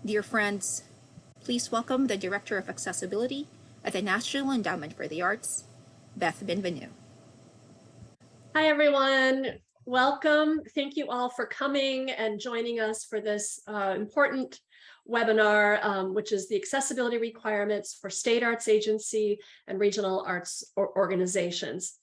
Dear friends, please welcome the Director of Accessibility at the National Endowment for the Arts, Beth Bienvenue. Hi, everyone. Welcome. Thank you all for coming and joining us for this important webinar, which is the accessibility requirements for state arts agency and regional arts organizations.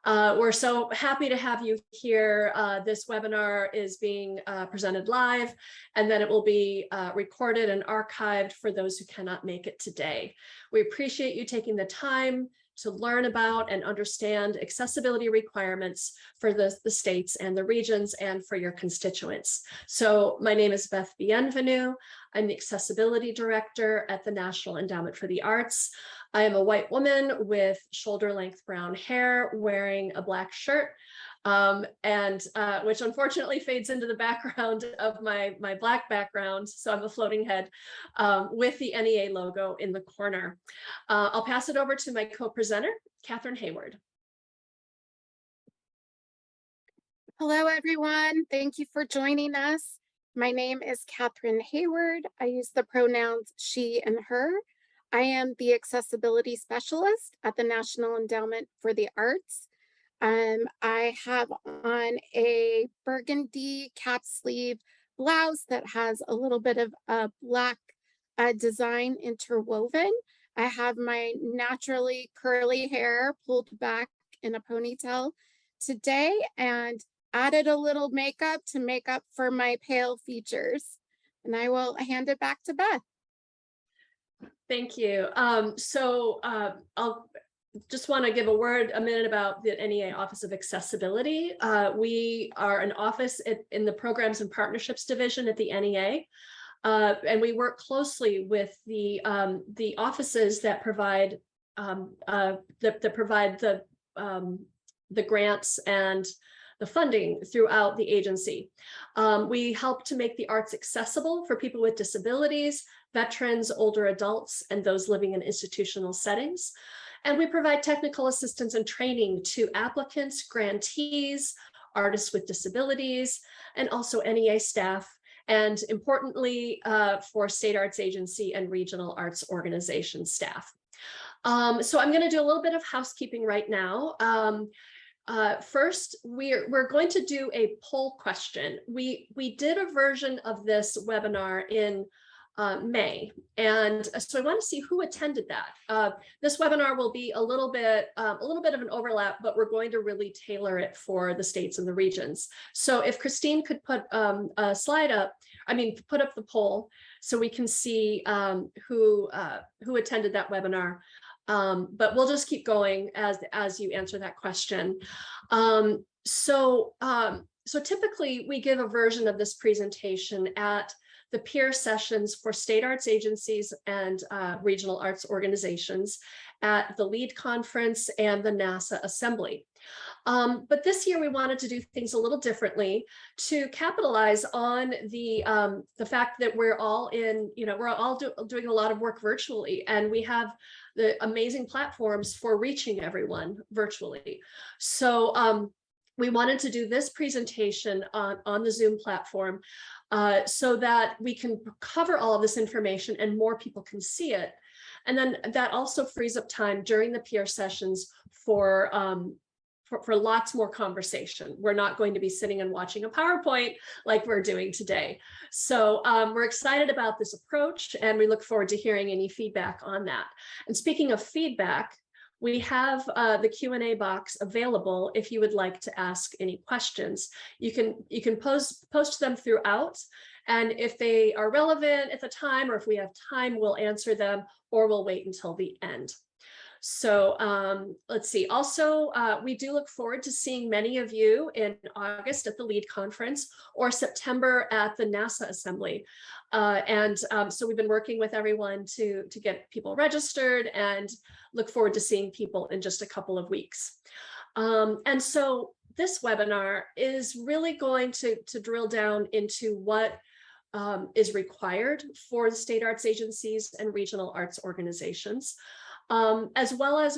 We're so happy to have you here. This webinar is being presented live, and then it will be recorded and archived for those who cannot make it today. We appreciate you taking the time to learn about and understand accessibility requirements for the states and the regions and for your constituents. So my name is Beth Bienvenue. I'm the Accessibility Director at the National Endowment for the Arts. I am a white woman with shoulder-length brown hair, wearing a black shirt, which unfortunately fades into the background of my black background. So I'm a floating head with the NEA logo in the corner. I'll pass it over to my co-presenter, Catherine Hayward. Hello, everyone. Thank you for joining us. My name is Catherine Hayward. I use the pronouns she and her. I am the accessibility specialist at the National Endowment for the Arts. I have on a burgundy cap sleeve blouse that has a little bit of a black design interwoven. I have my naturally curly hair pulled back in a ponytail today and added a little makeup to make up for my pale features. And I will hand it back to Beth. Thank you. I'll just want to give a minute about the NEA Office of Accessibility. We are an office in the Programs and Partnerships Division at the NEA, and we work closely with the offices that provide the grants and the funding throughout the agency. We help to make the arts accessible for people with disabilities, veterans, older adults, and those living in institutional settings. And we provide technical assistance and training to applicants, grantees, artists with disabilities, and also NEA staff, and importantly, for state arts agency and regional arts organization staff. So I'm going to do a little bit of housekeeping right now. First, we're going to do a poll question. We did a version of this webinar in May, and so I want to see who attended that. This webinar will be a little bit of an overlap, but we're going to really tailor it for the states and the regions. So if Christine could put a slide up, put up the poll so we can see who attended that webinar. But we'll just keep going as you answer that question. So typically we give a version of this presentation at the peer sessions for state arts agencies and regional arts organizations at the LEAD conference and the NASA Assembly. But this year we wanted to do things a little differently to capitalize on the fact that we're all doing a lot of work virtually, and we have the amazing platforms for reaching everyone virtually. So we wanted to do this presentation on the Zoom platform so that we can cover all of this information and more people can see it. And then that also frees up time during the peer sessions for lots more conversation. We're not going to be sitting and watching a PowerPoint like we're doing today. So we're excited about this approach, and we look forward to hearing any feedback on that. And speaking of feedback, we have the Q&A box available if you would like to ask any questions. You can post them throughout, and if they are relevant at the time, or if we have time, we'll answer them, or we'll wait until the end. So let's see. Also, we do look forward to seeing many of you in August at the LEAD conference or September at the NASA Assembly. So we've been working with everyone to get people registered and look forward to seeing people in just a couple of weeks. And so this webinar is really going to drill down into what is required for the state arts agencies and regional arts organizations, as well as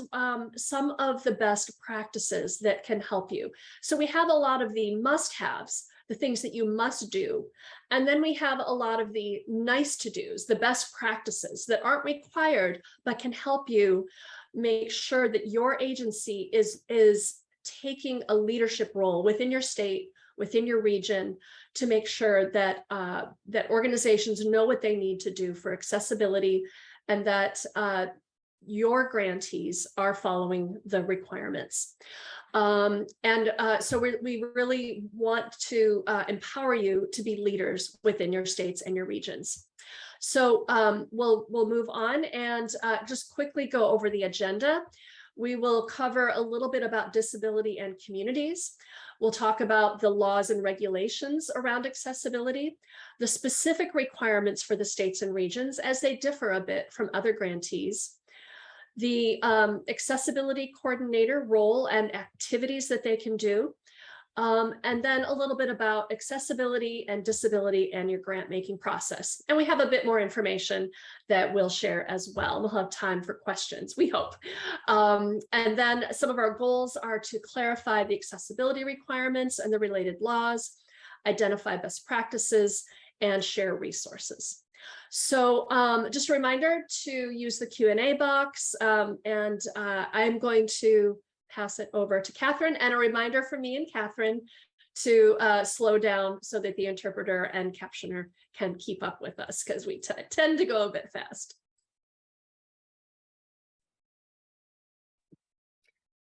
some of the best practices that can help you. So we have a lot of the must-haves the things that you must do. And then we have a lot of the nice to do's, the best practices that aren't required, but can help you make sure that your agency is taking a leadership role within your state, within your region, to make sure that that organizations know what they need to do for accessibility, and that your grantees are following the requirements. So we really want to empower you to be leaders within your states and your regions. So we'll move on and just quickly go over the agenda. We will cover a little bit about disability and communities. We'll talk about the laws and regulations around accessibility, the specific requirements for the states and regions as they differ a bit from other grantees, the accessibility coordinator role and activities that they can do, and then a little bit about accessibility and disability and your grant making process. And we have a bit more information that we'll share as well. We'll have time for questions, we hope. And then some of our goals are to clarify the accessibility requirements and the related laws, identify best practices, and share resources. So just a reminder to use the Q&A box, and I'm going to pass it over to Catherine, and a reminder for me and Catherine to slow down so that the interpreter and captioner can keep up with us, because we tend to go a bit fast.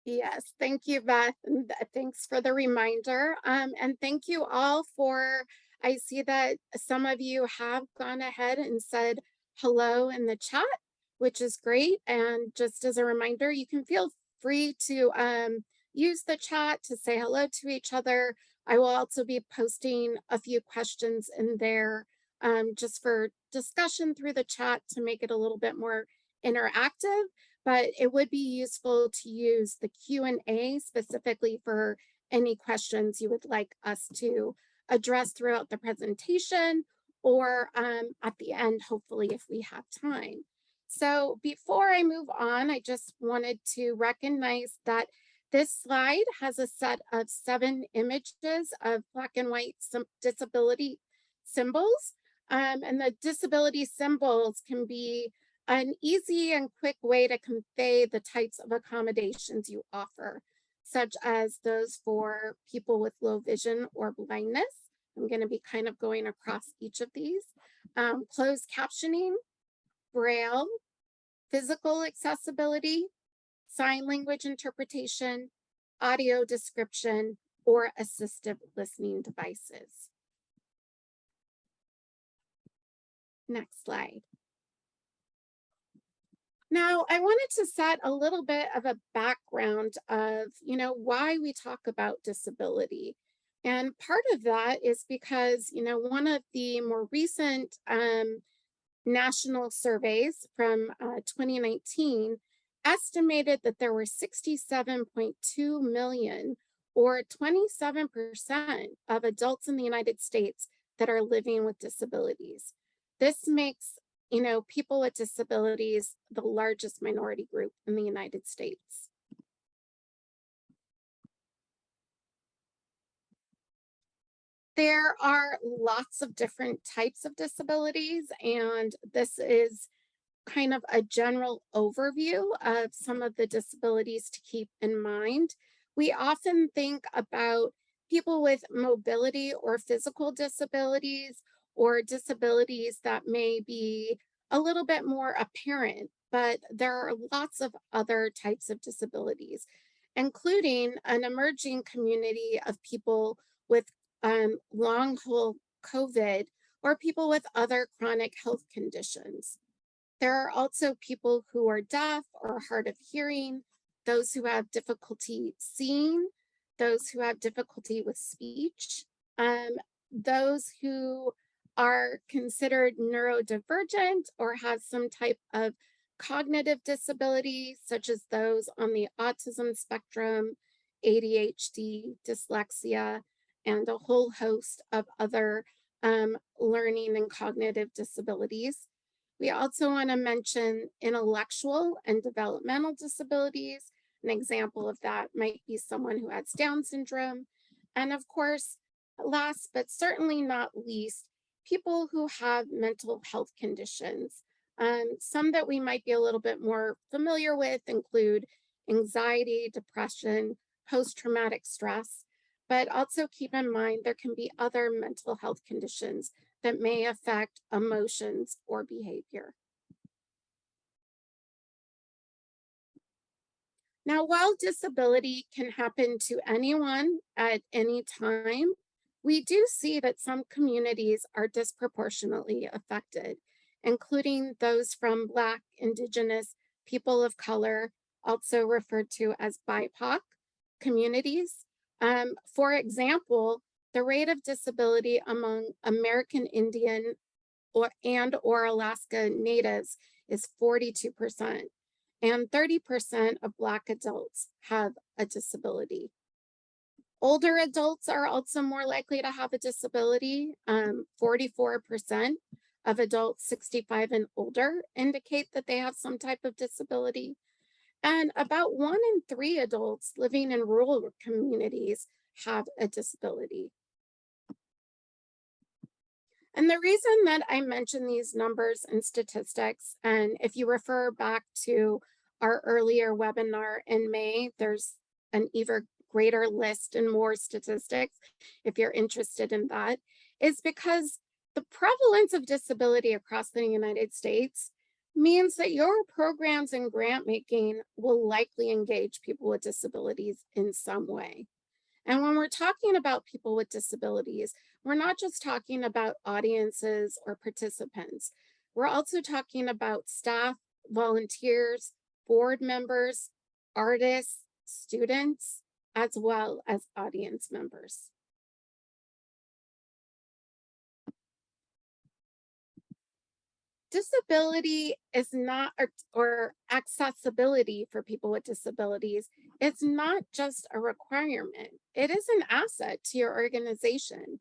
Yes, thank you, Beth. And thanks for the reminder. And thank you all for, I see that some of you have gone ahead and said hello in the chat, which is great. And just as a reminder, you can feel free to use the chat to say hello to each other. I will also be posting a few questions in there just for discussion through the chat to make it a little bit more interactive. But it would be useful to use the Q&A specifically for any questions you would like us to address throughout the presentation, or at the end, hopefully, if we have time. So before I move on, I just wanted to recognize that this slide has a set of 7 images of Black and white disability symbols. And the disability symbols can be an easy and quick way to convey the types of accommodations you offer, such as those for people with low vision or blindness. I'm going to be kind of going across each of these. Closed captioning, Braille, physical accessibility, sign language interpretation, audio description, or assistive listening devices. Next slide. Now, I wanted to set a little bit of a background of, why we talk about disability. And part of that is because, one of the more recent national surveys from 2019 estimated that there were 67.2 million, or 27% of adults in the United States that are living with disabilities. This makes people with disabilities the largest minority group in the United States. There are lots of different types of disabilities, and this is kind of a general overview of some of the disabilities to keep in mind. We often think about people with mobility or physical disabilities, or disabilities that may be a little bit more apparent, but there are lots of other types of disabilities, including an emerging community of people with long haul COVID, or people with other chronic health conditions. There are also people who are deaf or hard of hearing, those who have difficulty seeing, those who have difficulty with speech, those who are considered neurodivergent or have some type of cognitive disability, such as those on the autism spectrum, ADHD, dyslexia, and a whole host of other learning and cognitive disabilities. We also want to mention intellectual and developmental disabilities. An example of that might be someone who has Down syndrome. And of course, last but certainly not least, people who have mental health conditions. Some that we might be a little bit more familiar with include anxiety, depression, post-traumatic stress, but also keep in mind there can be other mental health conditions that may affect emotions or behavior. Now, while disability can happen to anyone at any time, we do see that some communities are disproportionately affected, including those from Black, Indigenous, people of color, also referred to as BIPOC communities. For example, the rate of disability among American Indian or Alaska Natives is 42%. And 30% of Black adults have a disability. Older adults are also more likely to have a disability. 44% of adults 65 and older indicate that they have some type of disability. And about 1 in 3 adults living in rural communities have a disability. And the reason that I mention these numbers and statistics, and if you refer back to our earlier webinar in May, there's an even greater list and more statistics if you're interested in that, is because the prevalence of disability across the United States means that your programs and grant making will likely engage people with disabilities in some way. And when we're talking about people with disabilities, we're not just talking about audiences or participants. We're also talking about staff, volunteers, board members, artists, students, as well as audience members. Disability is not, or accessibility for people with disabilities, it's not just a requirement. It is an asset to your organization.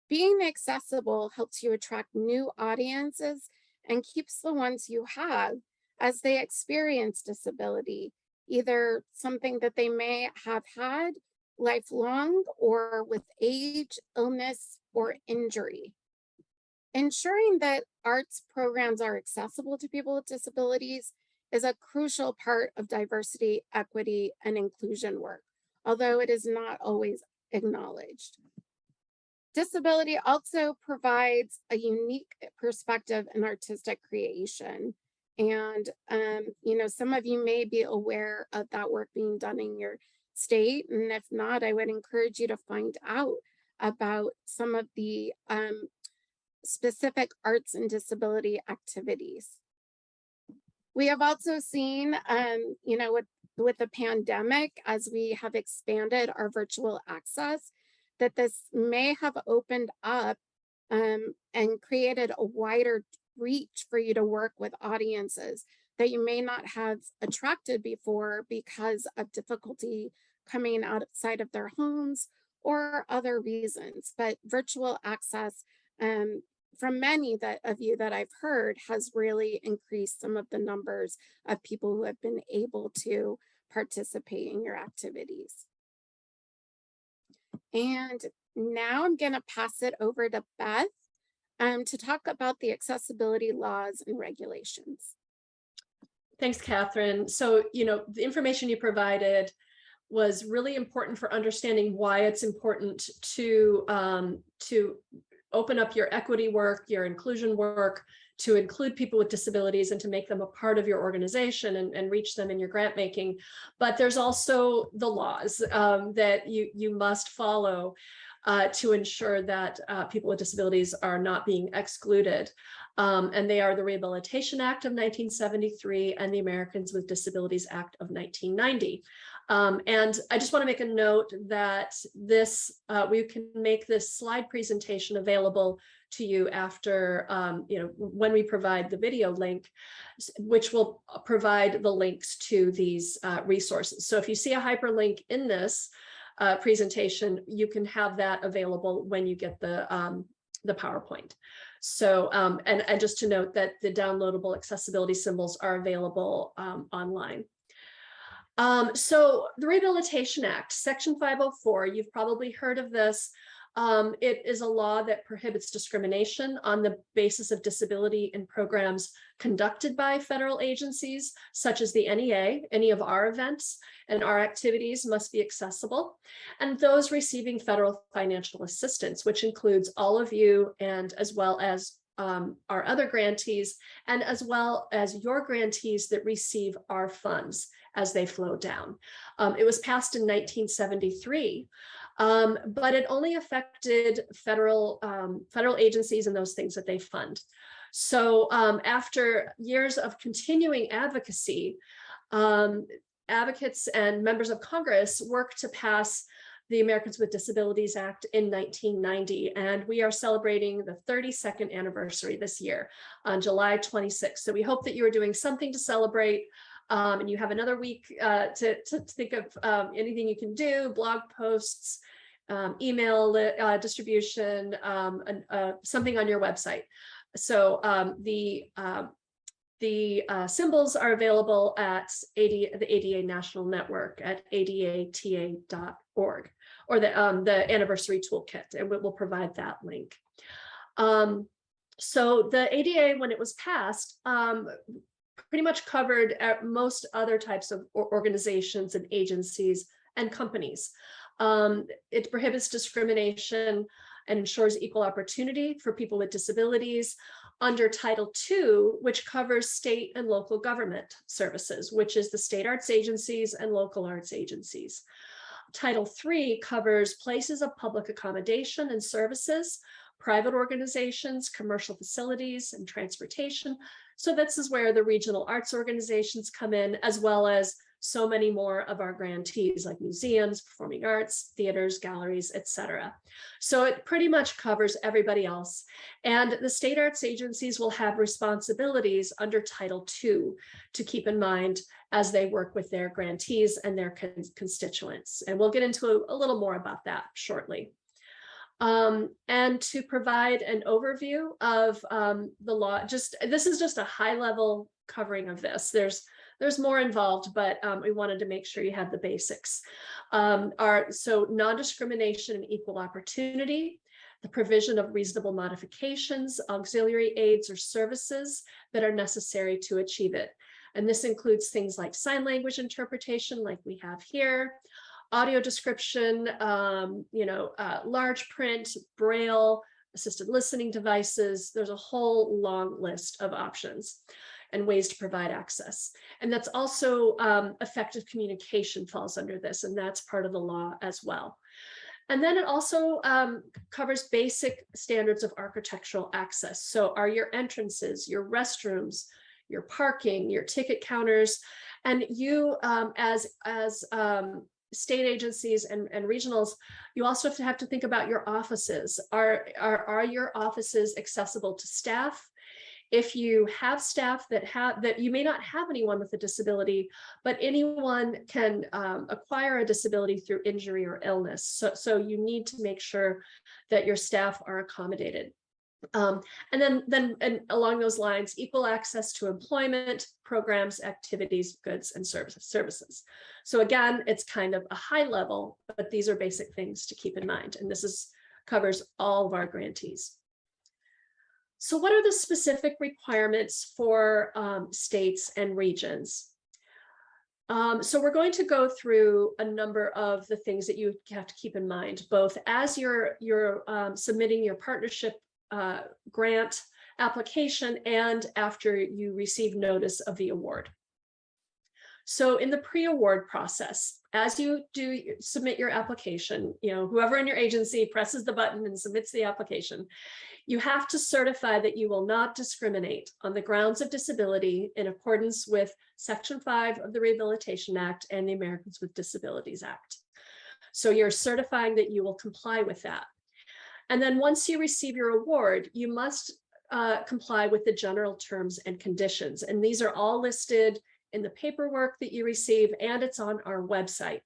Being accessible helps you attract new audiences and keeps the ones you have as they experience disability, either something that they may have had lifelong or with age, illness, or injury. Ensuring that arts programs are accessible to people with disabilities is a crucial part of diversity, equity, and inclusion work, although it is not always acknowledged. Disability also provides a unique perspective in artistic creation. And, some of you may be aware of that work being done in your state. And if not, I would encourage you to find out about some of the specific arts and disability activities. We have also seen, with the pandemic, as we have expanded our virtual access, that this may have opened up and created a wider reach for you to work with audiences that you may not have attracted before because of difficulty coming outside of their homes or other reasons. But virtual access, from many of you that I've heard, has really increased some of the numbers of people who have been able to participate in your activities. And now I'm going to pass it over to Beth to talk about the accessibility laws and regulations. Thanks, Catherine. So, the information you provided was really important for understanding why it's important to open up your equity work, your inclusion work, to include people with disabilities and to make them a part of your organization and reach them in your grant making. But there's also the laws that you must follow to ensure that people with disabilities are not being excluded. And they are the Rehabilitation Act of 1973 and the Americans with Disabilities Act of 1990. And I just want to make a note that this we can make this slide presentation available to you after, when we provide the video link, which will provide the links to these resources. So if you see a hyperlink in this presentation, you can have that available when you get the PowerPoint. So, and just to note that the downloadable accessibility symbols are available online. So the Rehabilitation Act, Section 504, you've probably heard of this. It is a law that prohibits discrimination on the basis of disability in programs conducted by federal agencies, such as the NEA. Any of our events and our activities must be accessible. And those receiving federal financial assistance, which includes all of you, and as well as our other grantees, and as well as your grantees that receive our funds as they flow down. It was passed in 1973. But it only affected federal agencies and those things that they fund. So after years of continuing advocacy, advocates and members of Congress worked to pass the Americans with Disabilities Act in 1990, and we are celebrating the 32nd anniversary this year on July 26th. So we hope that you are doing something to celebrate. And you have another week to think of anything you can do, blog posts, email distribution, something on your website. So the symbols are available at the ADA National Network at adata.org, or the anniversary toolkit, and we'll provide that link. So the ADA, when it was passed, pretty much covered most other types of organizations and agencies and companies. It prohibits discrimination and ensures equal opportunity for people with disabilities under Title II, which covers state and local government services, which is the state arts agencies and local arts agencies. Title III covers places of public accommodation and services, private organizations, commercial facilities, and transportation. So this is where the regional arts organizations come in, as well as so many more of our grantees like museums, performing arts, theaters, galleries, etc. So it pretty much covers everybody else. And the state arts agencies will have responsibilities under Title II to keep in mind as they work with their grantees and their constituents. And we'll get into a little more about that shortly. And to provide an overview of the law, this is just a high level covering of this. There's more involved, but we wanted to make sure you had the basics. So non-discrimination and equal opportunity, the provision of reasonable modifications, auxiliary aids or services that are necessary to achieve it. And this includes things like sign language interpretation, like we have here, audio description, large print, braille, assisted listening devices. There's a whole long list of options and ways to provide access. And that's also effective communication falls under this, and that's part of the law as well. And then it also covers basic standards of architectural access. So are your entrances, your restrooms, your parking, your ticket counters, and you as state agencies and regionals, you also have to think about your offices. Are your offices accessible to staff? If you have staff that you may not have anyone with a disability, but anyone can acquire a disability through injury or illness. So you need to make sure that your staff are accommodated. And then along those lines, equal access to employment, programs, activities, goods, and services. So again, it's kind of a high level, but these are basic things to keep in mind. And this covers all of our grantees. So what are the specific requirements for states and regions? So we're going to go through a number of the things that you have to keep in mind, both as you're submitting your partnership grant application and after you receive notice of the award. So in the pre-award process, as you submit your application, whoever in your agency presses the button and submits the application, you have to certify that you will not discriminate on the grounds of disability in accordance with Section 5 of the Rehabilitation Act and the Americans with Disabilities Act. So you're certifying that you will comply with that. And then once you receive your award, you must comply with the general terms and conditions. And these are all listed in the paperwork that you receive, and it's on our website.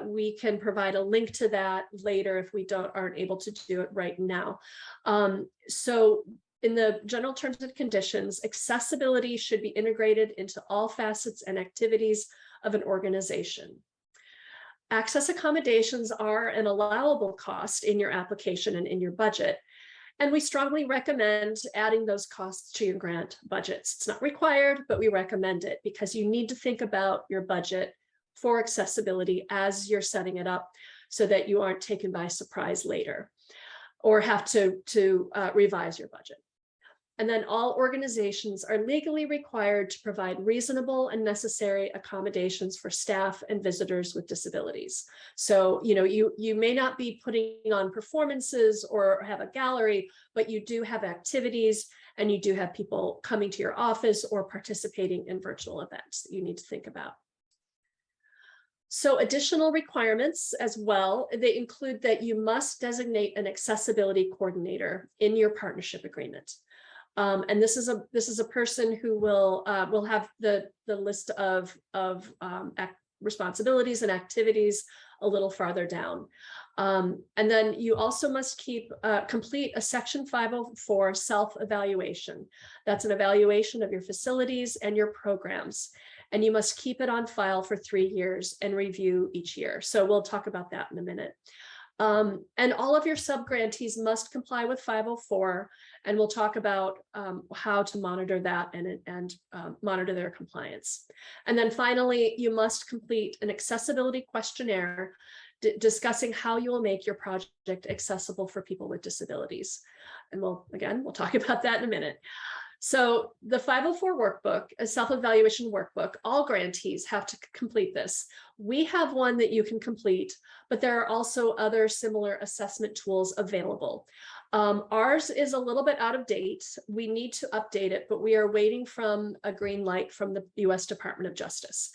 We can provide a link to that later if we aren't able to do it right now. So in the general terms and conditions, accessibility should be integrated into all facets and activities of an organization. Access accommodations are an allowable cost in your application and in your budget. And we strongly recommend adding those costs to your grant budgets. It's not required, but we recommend it because you need to think about your budget for accessibility as you're setting it up so that you aren't taken by surprise later or have to revise your budget. And then all organizations are legally required to provide reasonable and necessary accommodations for staff and visitors with disabilities. So, you may not be putting on performances or have a gallery, but you do have activities and you do have people coming to your office or participating in virtual events that you need to think about. So additional requirements as well, they include that you must designate an accessibility coordinator in your partnership agreement. And this is a person who will have the list of responsibilities and activities a little farther down. And then you also must complete a Section 504 self-evaluation. That's an evaluation of your facilities and your programs. And you must keep it on file for 3 years and review each year. So we'll talk about that in a minute. And all of your sub-grantees must comply with 504, and we'll talk about how to monitor that and monitor their compliance. And then finally, you must complete an accessibility questionnaire discussing how you will make your project accessible for people with disabilities. And we'll talk about that in a minute. So the 504 workbook, a self-evaluation workbook, all grantees have to complete this. We have one that you can complete, but there are also other similar assessment tools available. Ours is a little bit out of date. We need to update it, but we are waiting from a green light from the US Department of Justice.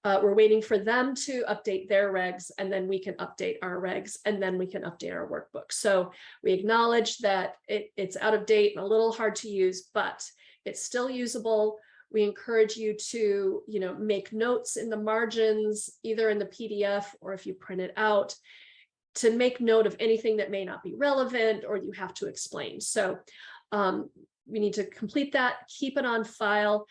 We're waiting for them to update their regs, and then we can update our regs, and then we can update our workbook. So we acknowledge that it's out of date and a little hard to use, but it's still usable. We encourage you to, make notes in the margins, either in the PDF or if you print it out, to make note of anything that may not be relevant or you have to explain. So we need to complete that, keep it on file.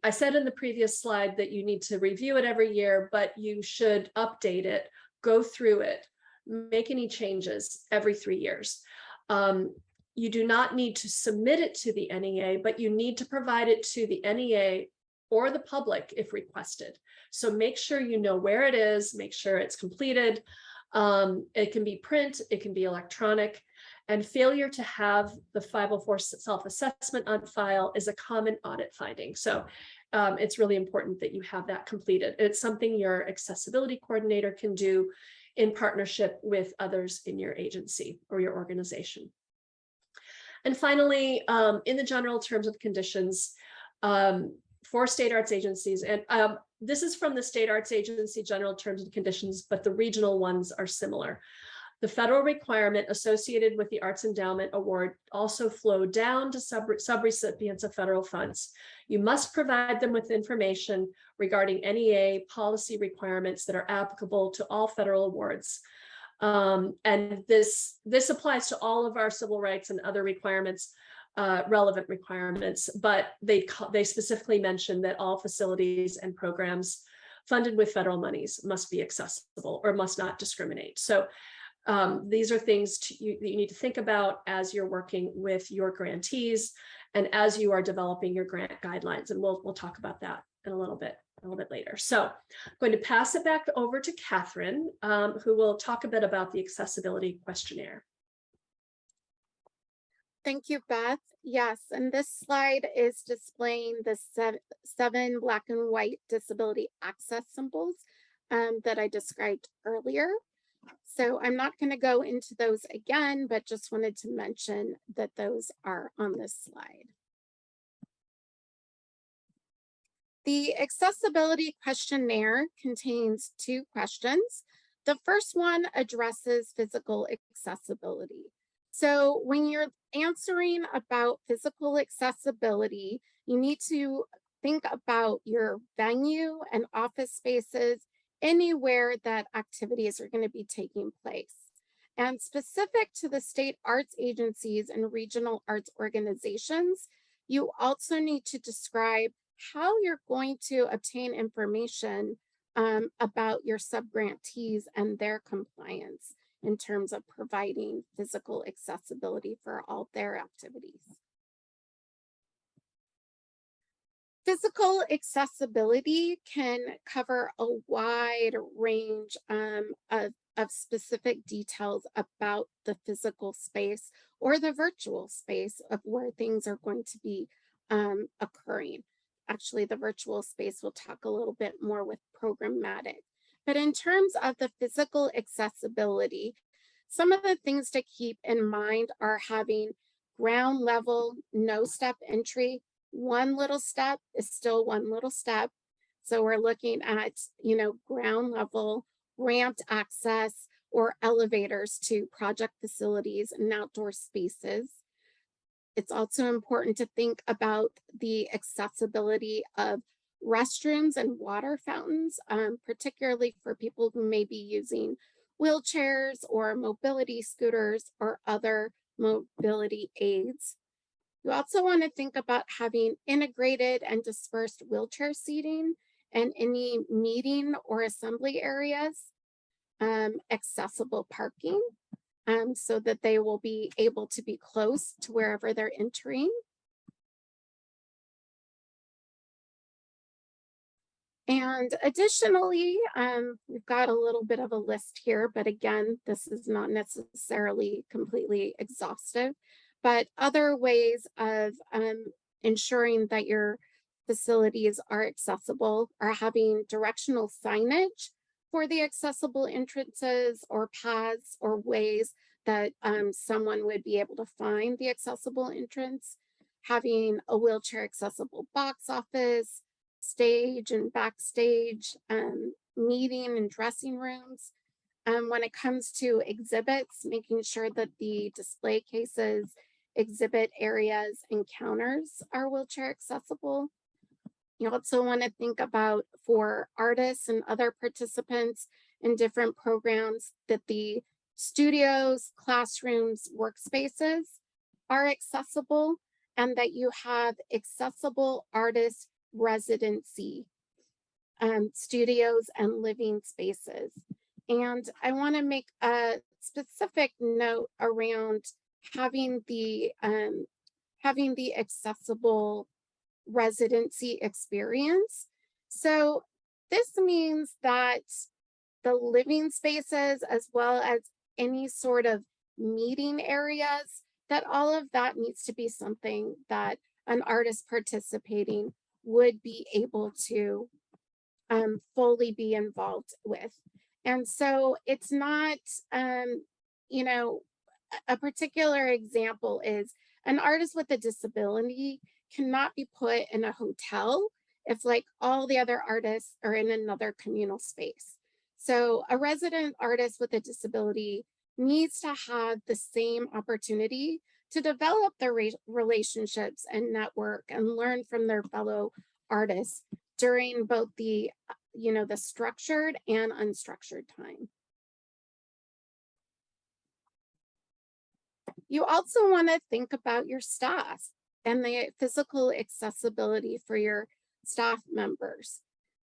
I said in the previous slide that you need to review it every year, but you should update it, go through it, make any changes every 3 years. You do not need to submit it to the NEA, but you need to provide it to the NEA or the public if requested. So make sure you know where it is, make sure it's completed. It can be print, it can be electronic. And failure to have the 504 self-assessment on file is a common audit finding. So it's really important that you have that completed. It's something your accessibility coordinator can do in partnership with others in your agency or your organization. And finally, in the general terms and conditions for state arts agencies, and this is from the State Arts Agency general terms and conditions, but the regional ones are similar. The federal requirement associated with the Arts Endowment Award also flow down to subrecipients of federal funds. You must provide them with information regarding NEA policy requirements that are applicable to all federal awards. And this applies to all of our civil rights and other requirements, relevant requirements, but they specifically mention that all facilities and programs funded with federal monies must be accessible or must not discriminate. So these are things that you need to think about as you're working with your grantees and as you are developing your grant guidelines. And we'll talk about that in a little bit later. So I'm going to pass it back over to Catherine, who will talk a bit about the accessibility questionnaire. Thank you, Beth. Yes, and this slide is displaying the seven black and white disability access symbols that I described earlier. So I'm not going to go into those again, but just wanted to mention that those are on this slide. The accessibility questionnaire contains 2 questions. The first one addresses physical accessibility. So when you're answering about physical accessibility, you need to think about your venue and office spaces, anywhere that activities are going to be taking place. And specific to the state arts agencies and regional arts organizations, you also need to describe how you're going to obtain information about your subgrantees and their compliance in terms of providing physical accessibility for all their activities. Physical accessibility can cover a wide range of specific details about the physical space or the virtual space of where things are going to be occurring. Actually, the virtual space we'll talk a little bit more with programmatic. But in terms of the physical accessibility, some of the things to keep in mind are having ground level, no step entry. One little step is still one little step. So we're looking at, ground level, ramped access, or elevators to project facilities and outdoor spaces. It's also important to think about the accessibility of restrooms and water fountains, particularly for people who may be using wheelchairs or mobility scooters or other mobility aids. You also want to think about having integrated and dispersed wheelchair seating and any meeting or assembly areas, accessible parking, so that they will be able to be close to wherever they're entering. And additionally, we've got a little bit of a list here, but again, this is not necessarily completely exhaustive, but other ways of ensuring that your facilities are accessible are having directional signage for the accessible entrances or paths or ways that someone would be able to find the accessible entrance, having a wheelchair accessible box office, stage and backstage, meeting and dressing rooms. When it comes to exhibits, making sure that the display cases, exhibit areas, and counters are wheelchair accessible. You also want to think about, for artists and other participants in different programs, that the studios, classrooms, workspaces are accessible, and that you have accessible artist residency studios and living spaces. And I want to make a specific note around having the accessible residency experience. So this means that the living spaces, as well as any sort of meeting areas, that all of that needs to be something that an artist participating would be able to fully be involved with. And so it's not, a particular example is an artist with a disability cannot be put in a hotel if, like, all the other artists are in another communal space. So a resident artist with a disability needs to have the same opportunity to develop their relationships and network and learn from their fellow artists during both the, the structured and unstructured time. You also want to think about your staff and the physical accessibility for your staff members.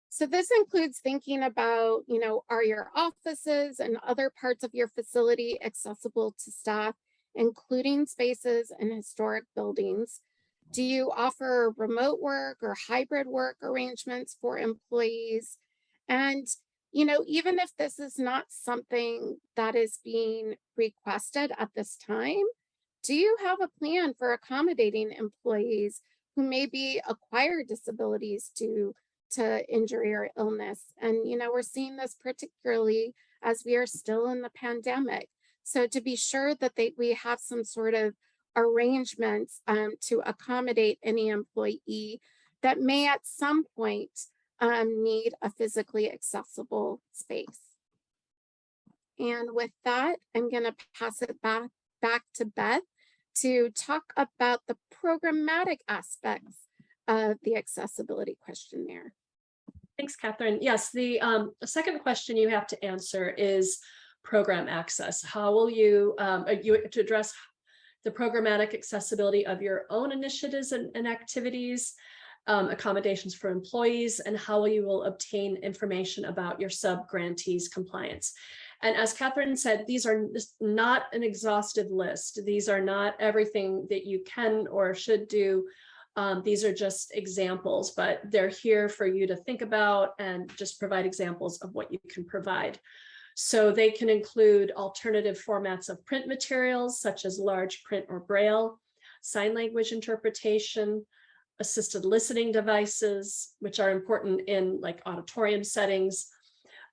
So this includes thinking about, are your offices and other parts of your facility accessible to staff, including spaces and historic buildings? Do you offer remote work or hybrid work arrangements for employees? And, even if this is not something that is being requested at this time, do you have a plan for accommodating employees who maybe acquire disabilities due to injury or illness? And, we're seeing this particularly as we are still in the pandemic. So to be sure that we have some sort of arrangements to accommodate any employee that may at some point need a physically accessible space. And with that, I'm going to pass it back to Beth to talk about the programmatic aspects of the accessibility questionnaire. Thanks, Catherine. Yes, the second question you have to answer is program access. How will you to address the programmatic accessibility of your own initiatives and activities? accommodations for employees, and how you will obtain information about your sub-grantees' compliance. And as Catherine said, these are not an exhaustive list. These are not everything that you can or should do. These are just examples, but they're here for you to think about and just provide examples of what you can provide. So they can include alternative formats of print materials, such as large print or braille, sign language interpretation, assisted listening devices, which are important in like auditorium settings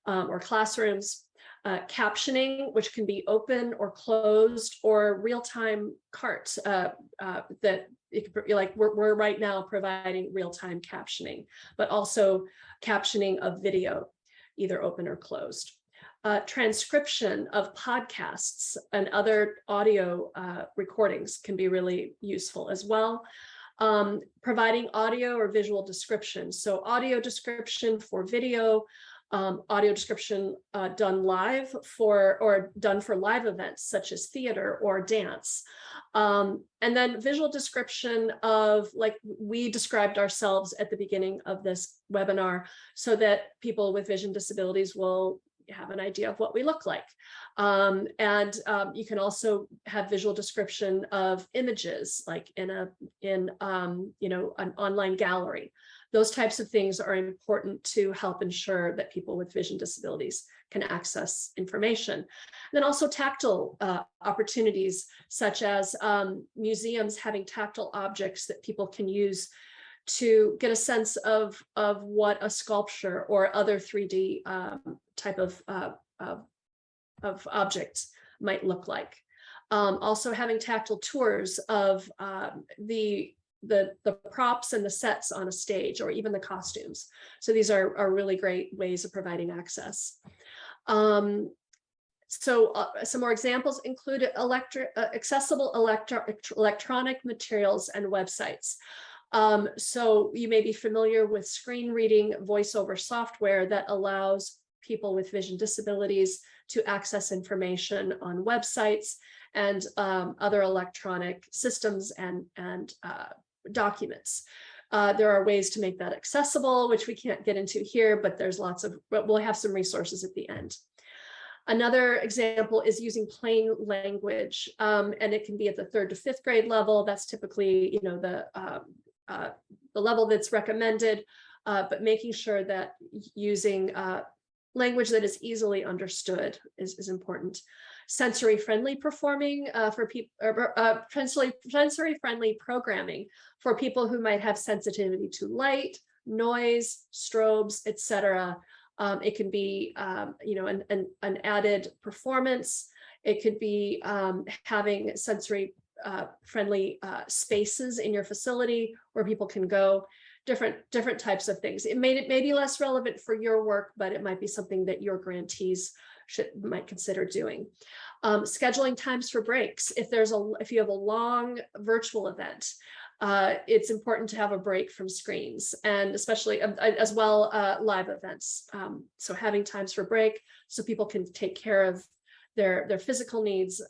or classrooms, captioning, which can be open or closed, or real-time carts that like we're right now providing real-time captioning, but also captioning of video, either open or closed. Transcription of podcasts and other audio recordings can be really useful as well. Providing audio or visual description. So audio description for video, audio description done live or done for live events such as theater or dance. And then visual description of, like we described ourselves at the beginning of this webinar, so that people with vision disabilities will have an idea of what we look like. You can also have visual description of images, like in an online gallery. Those types of things are important to help ensure that people with vision disabilities can access information. And then also tactile opportunities, such as museums having tactile objects that people can use to get a sense of what a sculpture or other 3D type of object might look like. Also having tactile tours of the props and the sets on a stage, or even the costumes. So these are really great ways of providing access. Some more examples include accessible electronic materials and websites. So you may be familiar with screen reading voiceover software that allows people with vision disabilities to access information on websites and other electronic systems and documents. There are ways to make that accessible, which we can't get into here, but there's but we'll have some resources at the end. Another example is using plain language, and it can be at the 3rd to 5th grade level. That's typically, the level that's recommended, but making sure that using language that is easily understood is important. Sensory-friendly performing for people, sensory-friendly programming for people who might have sensitivity to light, noise, strobes, etc. It can be, an added performance. It could be having sensory friendly spaces in your facility where people can go. Different types of things. It may be less relevant for your work, but it might be something that your grantees might consider doing. Scheduling times for breaks. If you have a long virtual event, it's important to have a break from screens, and especially as well live events. So having times for break so people can take care of their physical needs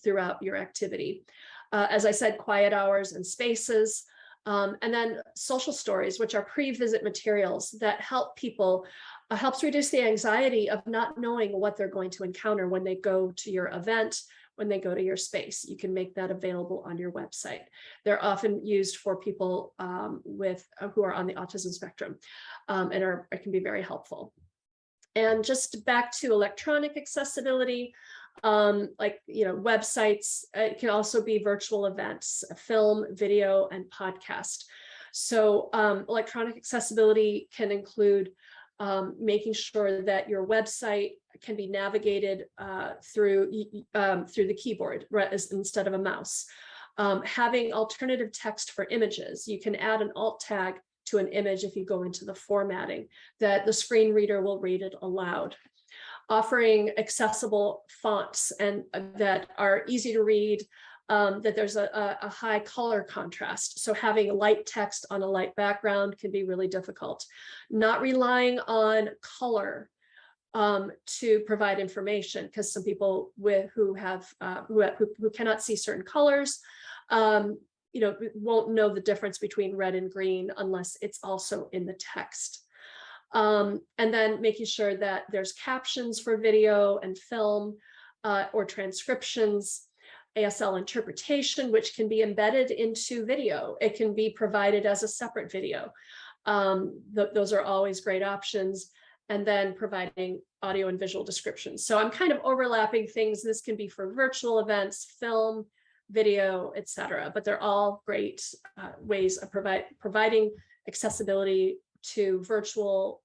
throughout your activity. As I said, quiet hours and spaces. And then social stories, which are pre-visit materials that help people, helps reduce the anxiety of not knowing what they're going to encounter when they go to your event, when they go to your space. You can make that available on your website. They're often used for people who are on the autism spectrum, and it can be very helpful. And just back to electronic accessibility, websites. It can also be virtual events, film, video, and podcast. So electronic accessibility can include making sure that your website can be navigated through the keyboard instead of a mouse. Having alternative text for images. You can add an alt tag to an image if you go into the formatting, that the screen reader will read it aloud. Offering accessible fonts and that are easy to read, that there's a high color contrast. So having light text on a light background can be really difficult. Not relying on color to provide information, because some people who cannot see certain colors, won't know the difference between red and green unless it's also in the text. And then making sure that there's captions for video and film or transcriptions, ASL interpretation, which can be embedded into video. It can be provided as a separate video. Those are always great options. And then providing audio and visual descriptions. So I'm kind of overlapping things. This can be for virtual events, film, video, etc. But they're all great ways of providing accessibility to virtual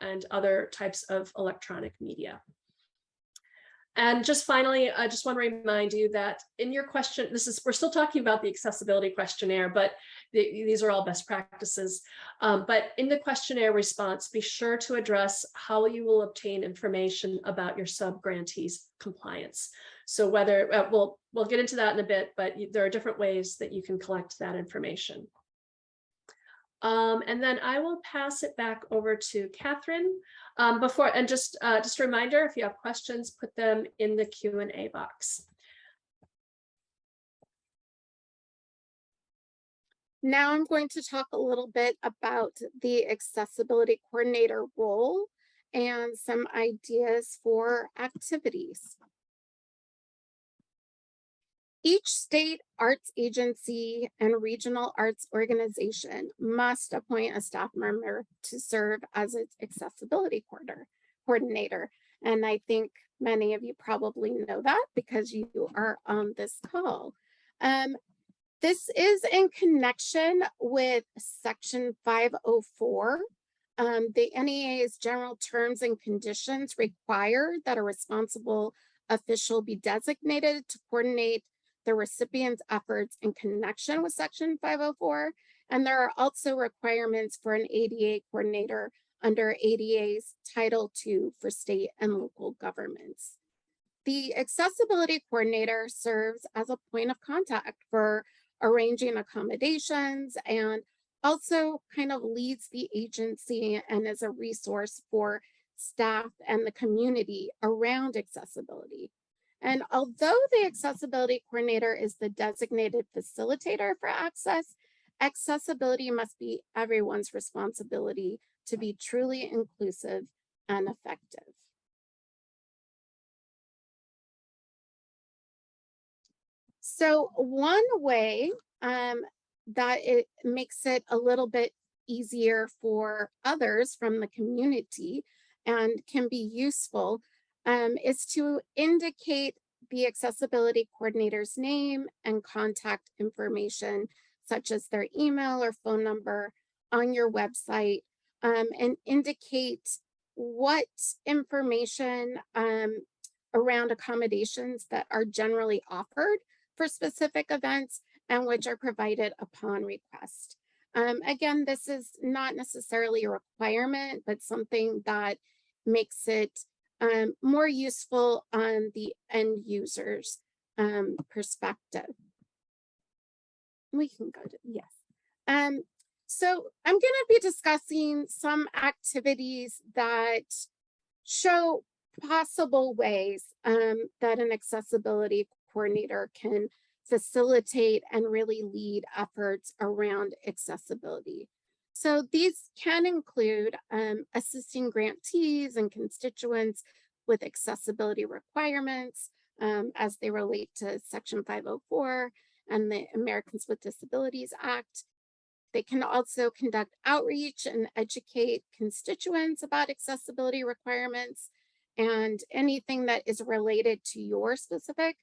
and other types of electronic media. And just finally, I just want to remind you that in your question, we're still talking about the accessibility questionnaire, but these are all best practices. But in the questionnaire response, be sure to address how you will obtain information about your sub-grantees' compliance. So whether, we'll get into that in a bit, but there are different ways that you can collect that information. And then I will pass it back over to Catherine. Just a reminder, if you have questions, put them in the Q&A box. Now I'm going to talk a little bit about the accessibility coordinator role and some ideas for activities. Each state arts agency and regional arts organization must appoint a staff member to serve as its accessibility coordinator. And I think many of you probably know that because you are on this call. This is in connection with Section 504. The NEA's general terms and conditions require that a responsible official be designated to coordinate the recipient's efforts in connection with Section 504. And there are also requirements for an ADA coordinator under ADA's Title II for state and local governments. The accessibility coordinator serves as a point of contact for arranging accommodations and also kind of leads the agency and is a resource for staff and the community around accessibility. And although the accessibility coordinator is the designated facilitator for access, accessibility must be everyone's responsibility to be truly inclusive and effective. So one way that it makes it a little bit easier for others from the community and can be useful is to indicate the accessibility coordinator's name and contact information, such as their email or phone number on your website, and indicate what information around accommodations that are generally offered for specific events and which are provided upon request. Again, this is not necessarily a requirement, but something that makes it more useful on the end user's perspective. We can go to, yes. So I'm going to be discussing some activities that show possible ways that an accessibility coordinator can facilitate and really lead efforts around accessibility. So these can include assisting grantees and constituents with accessibility requirements as they relate to Section 504 and the Americans with Disabilities Act. They can also conduct outreach and educate constituents about accessibility requirements and anything that is related to your specific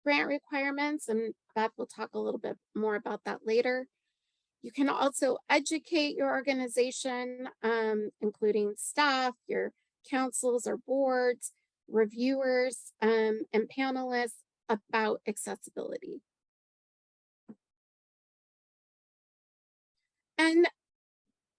grant requirements. And Beth will talk a little bit more about that later. You can also educate your organization, including staff, your councils or boards, reviewers, and panelists about accessibility. And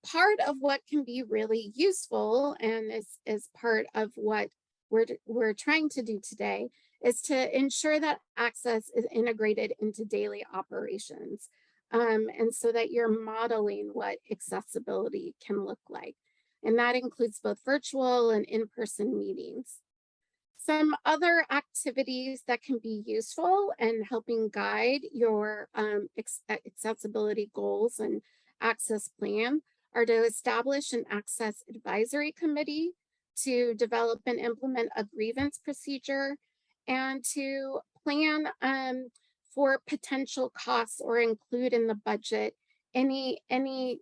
part of what can be really useful and is part of what we're trying to do today is to ensure that access is integrated into daily operations. And so that you're modeling what accessibility can look like. And that includes both virtual and in-person meetings. Some other activities that can be useful in helping guide your accessibility goals and access plan are to establish an access advisory committee, to develop and implement a grievance procedure, and to plan for potential costs or include in the budget anything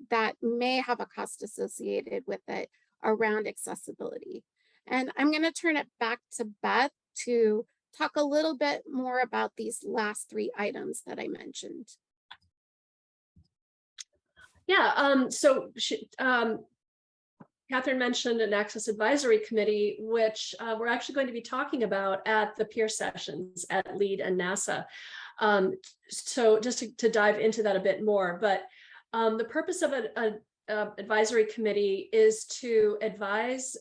that may have a cost associated with it around accessibility. And I'm going to turn it back to Beth to talk a little bit more about these last 3 items that I mentioned. Yeah, Catherine mentioned an Access Advisory Committee, which we're actually going to be talking about at the peer sessions at LEAD and NASA. So just to dive into that a bit more, but the purpose of an advisory committee is to advise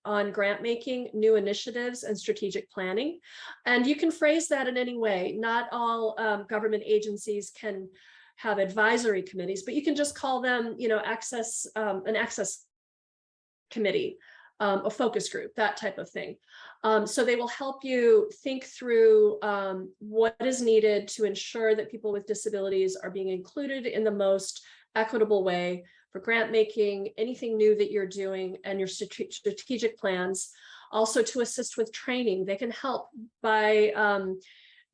on grant making, new initiatives, and strategic planning. And you can phrase that in any way. Not all government agencies can have advisory committees, but you can just call them, you know, an access committee, a focus group, that type of thing. So they will help you think through what is needed to ensure that people with disabilities are being included in the most equitable way for grant making, anything new that you're doing, and your strategic plans. Also to assist with training. They can help by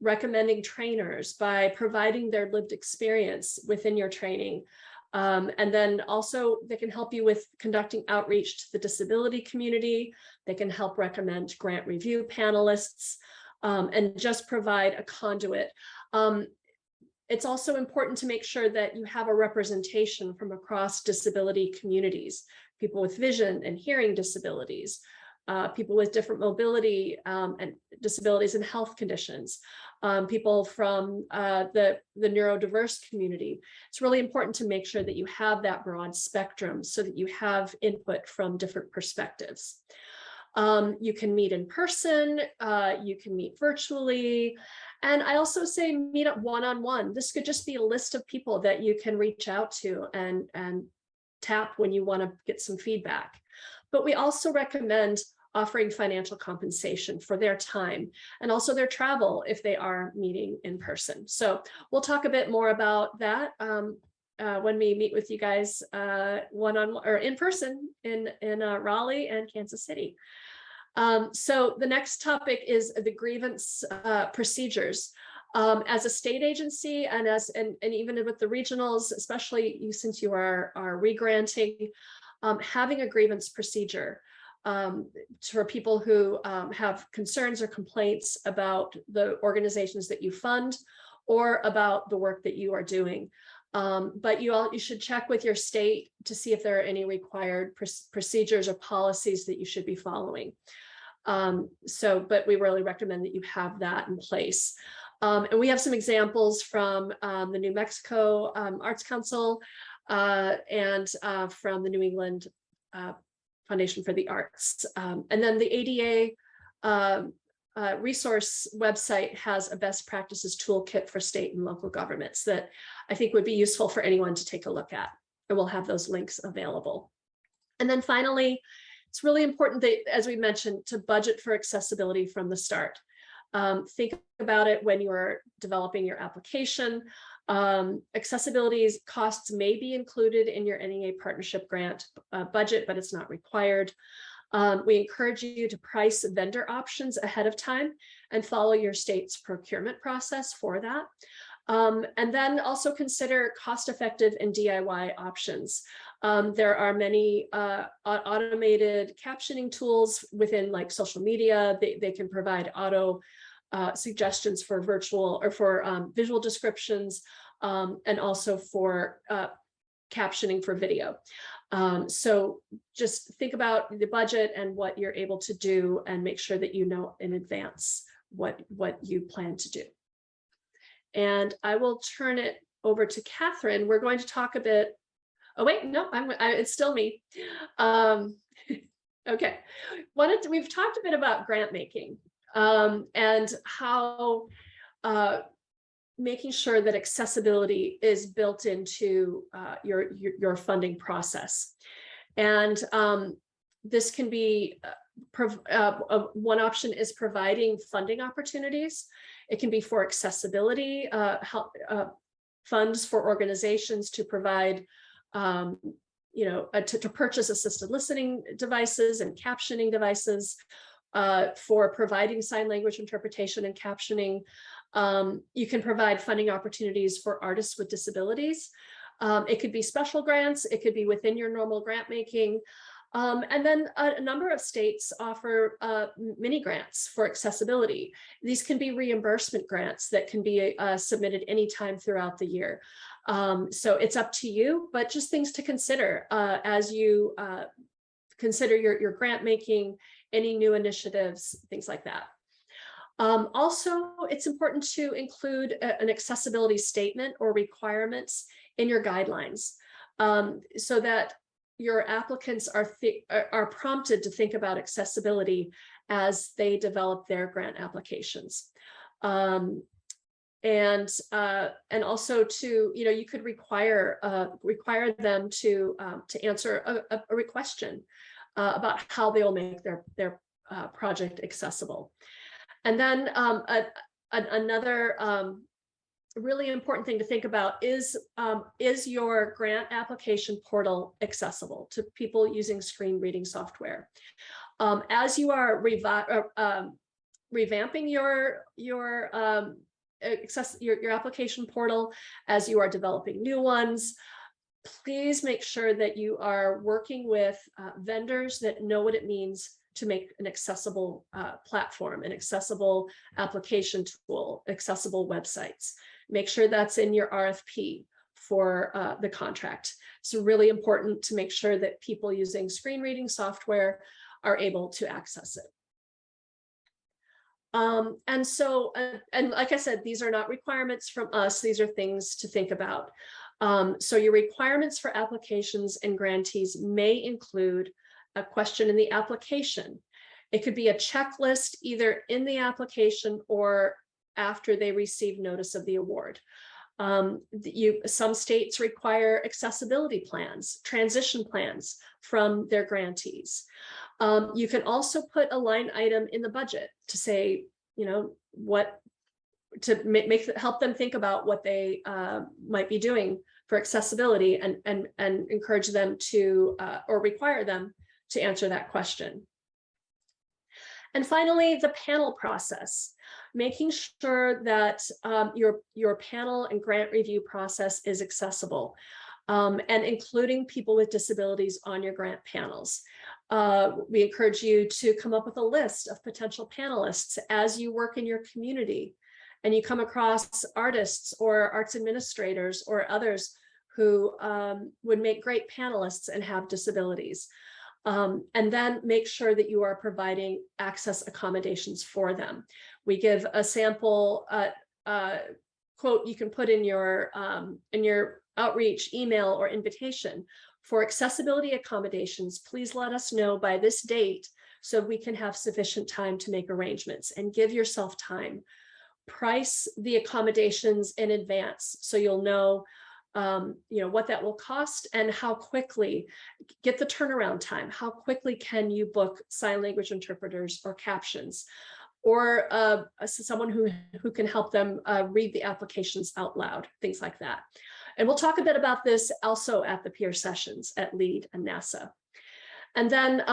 recommending trainers, by providing their lived experience within your training. And then also they can help you with conducting outreach to the disability community. They can help recommend grant review panelists, and just provide a conduit. It's also important to make sure that you have a representation from across disability communities, people with vision and hearing disabilities, people with different mobility and disabilities and health conditions, people from the neurodiverse community. It's really important to make sure that you have that broad spectrum so that you have input from different perspectives. You can meet in person, you can meet virtually, and I also say meet up one-on-one. This could just be a list of people that you can reach out to and tap when you want to get some feedback. But we also recommend offering financial compensation for their time and also their travel if they are meeting in person. So we'll talk a bit more about that when we meet with you guys one-on-one or in person in Raleigh and Kansas City. So the next topic is the grievance procedures. As a state agency and even with the regionals, especially you since you are re-granting, having a grievance procedure for people who have concerns or complaints about the organizations that you fund or about the work that you are doing. But you should check with your state to see if there are any required procedures or policies that you should be following. But we really recommend that you have that in place. And we have some examples from the New Mexico Arts Council and from the New England Foundation for the Arts. And then the ADA resource website has a best practices toolkit for state and local governments that I think would be useful for anyone to take a look at. And we'll have those links available. And then finally, it's really important that, as we mentioned, to budget for accessibility from the start. Think about it when you are developing your application. Accessibility costs may be included in your NEA partnership grant budget, but it's not required. We encourage you to price vendor options ahead of time and follow your state's procurement process for that. And then also consider cost-effective and DIY options. There are many automated captioning tools within like social media. They can provide auto suggestions for virtual or for visual descriptions and also for captioning for video. So just think about the budget and what you're able to do and make sure that you know in advance what you plan to do. And I will turn it over to Catherine. We're going to talk a bit. Oh, wait, no, it's still me. Okay, we've talked a bit about grant making and how making sure that accessibility is built into your funding process. And this can be one option is providing funding opportunities. It can be for accessibility, funds for organizations to provide, to purchase assisted listening devices and captioning devices, for providing sign language interpretation and captioning. You can provide funding opportunities for artists with disabilities. It could be special grants, it could be within your normal grant making. And then a number of states offer mini grants for accessibility. These can be reimbursement grants that can be submitted anytime throughout the year. So it's up to you, but just things to consider as you consider your grant making, any new initiatives, things like that. Also, it's important to include an accessibility statement or requirements in your guidelines, so that your applicants are prompted to think about accessibility as they develop their grant applications. And also to, you could require them to answer a question about how they will make their project accessible. And then another really important thing to think about is your grant application portal accessible to people using screen reading software? As you are revamping your application portal, as you are developing new ones, please make sure that you are working with vendors that know what it means to make an accessible platform, an accessible application tool, accessible websites. Make sure that's in your RFP for the contract. It's really important to make sure that people using screen reading software are able to access it. And like I said, these are not requirements from us. These are things to think about. So your requirements for applications and grantees may include a question in the application. It could be a checklist either in the application or after they receive notice of the award. Some states require accessibility plans, transition plans from their grantees. You can also put a line item in the budget to say, what to help them think about what they might be doing for accessibility, and encourage them to or require them to answer that question. And finally, the panel process, making sure that your panel and grant review process is accessible, and including people with disabilities on your grant panels. We encourage you to come up with a list of potential panelists as you work in your community and you come across artists or arts administrators or others who would make great panelists and have disabilities. And then make sure that you are providing access accommodations for them. We give a sample quote you can put in your outreach email or invitation. For accessibility accommodations, please let us know by this date so we can have sufficient time to make arrangements, and give yourself time. Price the accommodations in advance so you'll know what that will cost and how quickly, get the turnaround time. How quickly can you book sign language interpreters or captions, or someone who can help them read the applications out loud, things like that. And we'll talk a bit about this also at the peer sessions at LEAD and NASA. And then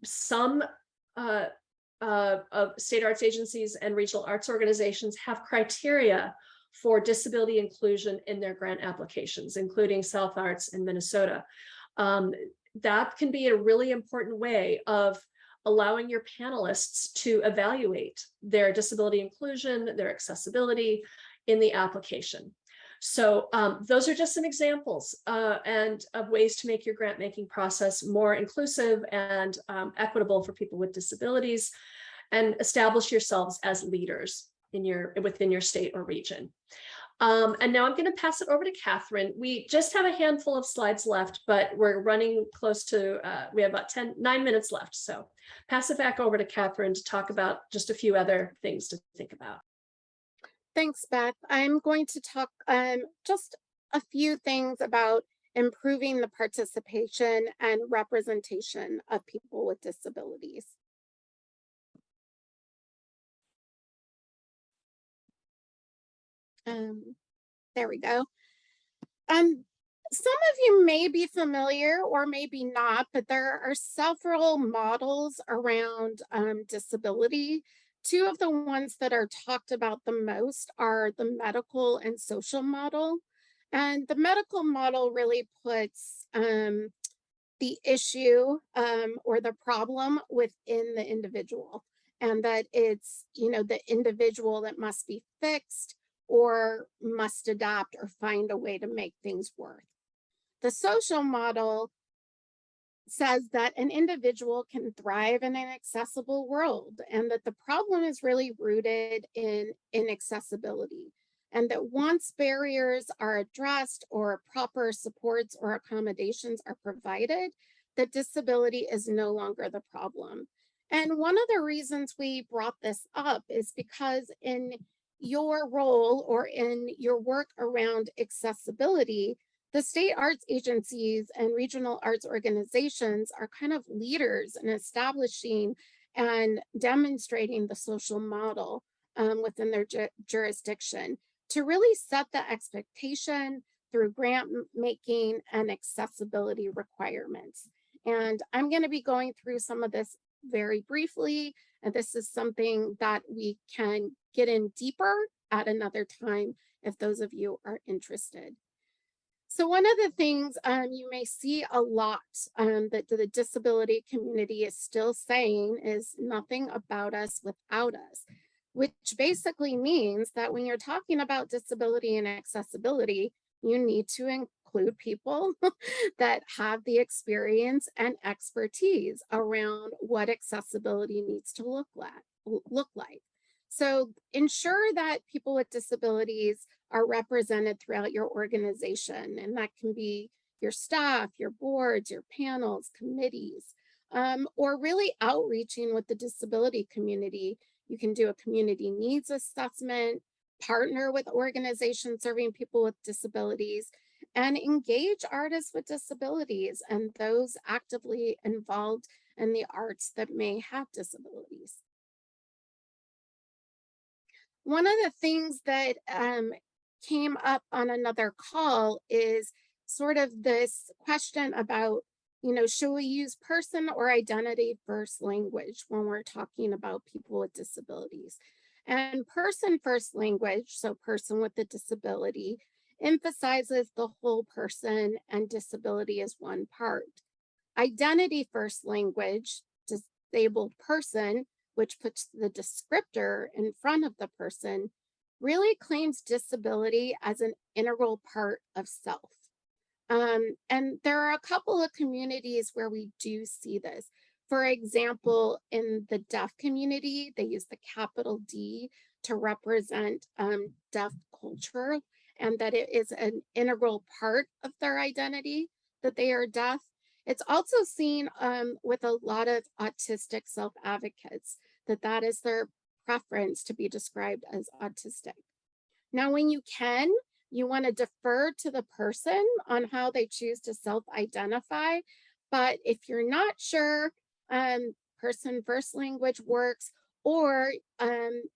some state arts agencies and regional arts organizations have criteria for disability inclusion in their grant applications, including South Arts in Minnesota. That can be a really important way of allowing your panelists to evaluate their disability inclusion, their accessibility in the application. So those are just some examples and of ways to make your grant making process more inclusive and equitable for people with disabilities, and establish yourselves as leaders within your state or region. And now I'm going to pass it over to Catherine. We just have a handful of slides left, but we're running close to, we have about 9 minutes left. So pass it back over to Catherine to talk about just a few other things to think about. Thanks, Beth. I'm going to talk just a few things about improving the participation and representation of people with disabilities. There we go. Some of you may be familiar or maybe not, but there are several models around disability. Two of the ones that are talked about the most are the medical and social model. And the medical model really puts the issue or the problem within the individual, and that it's, the individual that must be fixed or must adapt or find a way to make things work. The social model says that an individual can thrive in an accessible world, and that the problem is really rooted in inaccessibility, and that once barriers are addressed or proper supports or accommodations are provided, that disability is no longer the problem. And one of the reasons we brought this up is because in your role or in your work around accessibility, the state arts agencies and regional arts organizations are kind of leaders in establishing and demonstrating the social model within their jurisdiction to really set the expectation through grant making and accessibility requirements. And I'm going to be going through some of this very briefly, and this is something that we can get in deeper at another time if those of you are interested. So one of the things you may see a lot that the disability community is still saying is nothing about us without us, which basically means that when you're talking about disability and accessibility, you need to include people that have the experience and expertise around what accessibility needs to look like. So ensure that people with disabilities are represented throughout your organization, and that can be your staff, your boards, your panels, committees, or really outreaching with the disability community. You can do a community needs assessment, partner with organizations serving people with disabilities, and engage artists with disabilities and those actively involved in the arts that may have disabilities. One of the things that came up on another call is sort of this question about, should we use person or identity first language when we're talking about people with disabilities? And person first language, so person with a disability, emphasizes the whole person and disability as one part. Identity first language, disabled person, which puts the descriptor in front of the person, really claims disability as an integral part of self. And there are a couple of communities where we do see this. For example, in the deaf community, they use the capital D to represent deaf culture, and that it is an integral part of their identity that they are deaf. It's also seen with a lot of autistic self-advocates that is their preference to be described as autistic. Now, when you want to defer to the person on how they choose to self-identify, but if you're not sure, person first language works, or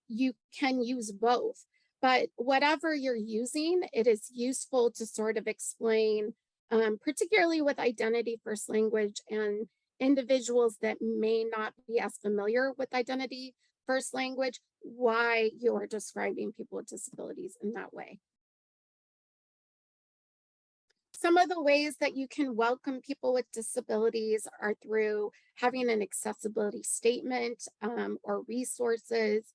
you can use both. But whatever you're using, it is useful to sort of explain, particularly with identity first language and individuals that may not be as familiar with identity first language, why you're describing people with disabilities in that way. Some of the ways that you can welcome people with disabilities are through having an accessibility statement or resources.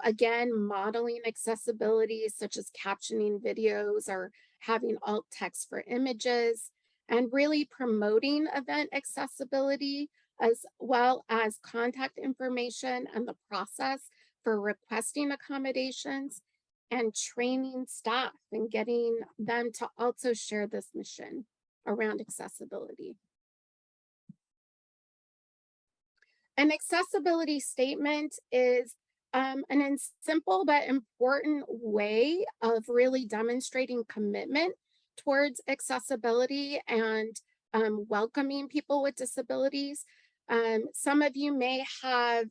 Again, modeling accessibility, such as captioning videos or having alt text for images, and really promoting event accessibility, as well as contact information and the process for requesting accommodations, and training staff and getting them to also share this mission around accessibility. An accessibility statement is an simple but important way of really demonstrating commitment towards accessibility and welcoming people with disabilities. Some of you may have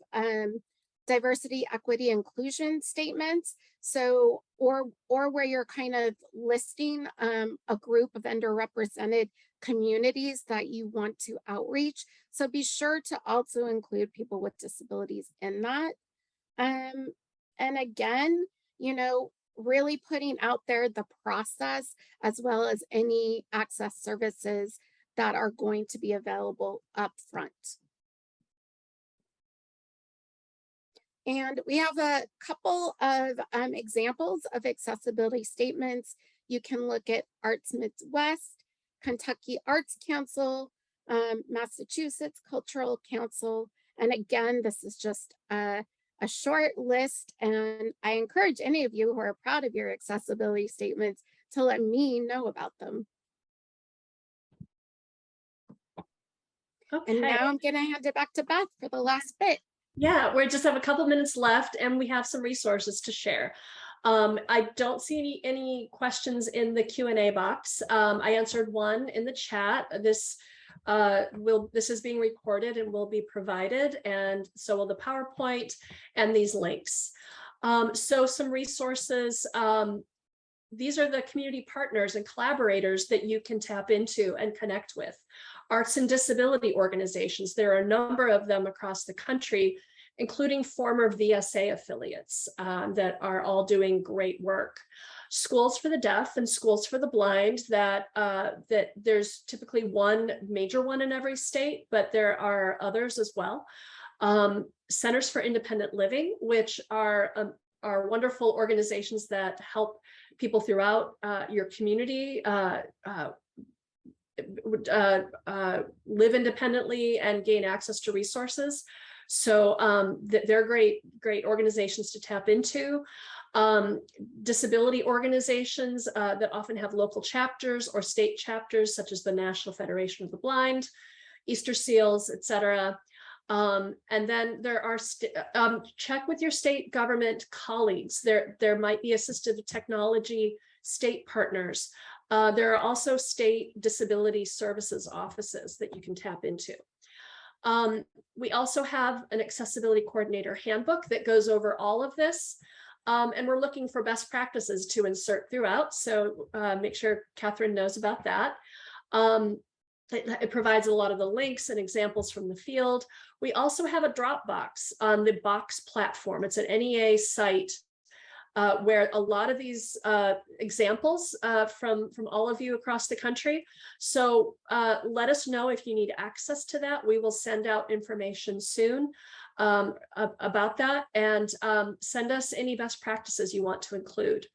diversity, equity, inclusion statements. So, or where you're kind of listing a group of underrepresented communities that you want to outreach. So be sure to also include people with disabilities in that. And again, you know, really putting out there the process as well as any access services that are going to be available up front. And we have a couple of examples of accessibility statements. You can look at Arts Midwest, Kentucky Arts Council, Massachusetts Cultural Council. And again, this is just a short list, and I encourage any of you who are proud of your accessibility statements to let me know about them. Okay. And now I'm going to hand it back to Beth for the last bit. Yeah, we just have a couple minutes left and we have some resources to share. I don't see any questions in the Q&A box. I answered one in the chat. This is being recorded and will be provided, and so will the PowerPoint and these links. So some resources. These are the community partners and collaborators that you can tap into and connect with. Arts and disability organizations. There are a number of them across the country, including former VSA affiliates that are all doing great work. Schools for the deaf and schools for the blind, that there's typically one major one in every state, but there are others as well. Centers for Independent Living, which are wonderful organizations that help people throughout your community live independently and gain access to resources. So they're great organizations to tap into. Disability organizations that often have local chapters or state chapters, such as the National Federation of the Blind, Easter Seals, etc. And then there are check with your state government colleagues. There might be assistive technology state partners. There are also state disability services offices that you can tap into. We also have an accessibility coordinator handbook that goes over all of this. And we're looking for best practices to insert throughout. So make sure Catherine knows about that. It provides a lot of the links and examples from the field. We also have a Dropbox on the Box platform. It's an NEA site where a lot of these examples from all of you across the country. So let us know if you need access to that. We will send out information soon about that, and send us any best practices you want to include.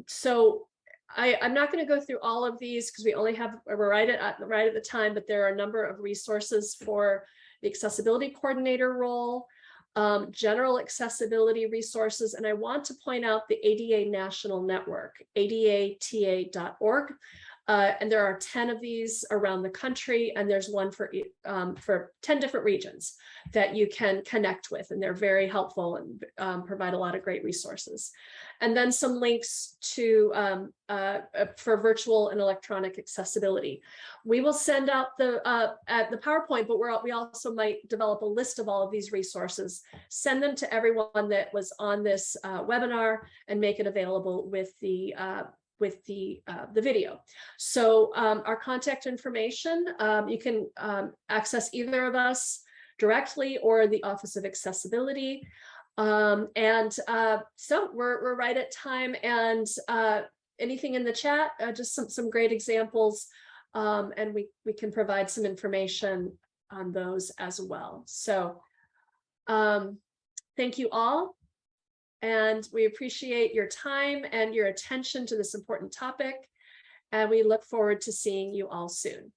So I'm not going to go through all of these because we're right at the time, but there are a number of resources for the accessibility coordinator role, general accessibility resources, and I want to point out the ADA National Network, adata.org. And there are 10 of these around the country, and there's one for 10 different regions that you can connect with, and they're very helpful and provide a lot of great resources. And then some links to for virtual and electronic accessibility. We will send out the PowerPoint, but we also might develop a list of all of these resources, send them to everyone that was on this webinar, and make it available with the video. So our contact information, you can access either of us directly or the Office of Accessibility. So we're right at time, and anything in the chat, just some great examples, and we can provide some information on those as well. So thank you all. And we appreciate your time and your attention to this important topic. And we look forward to seeing you all soon.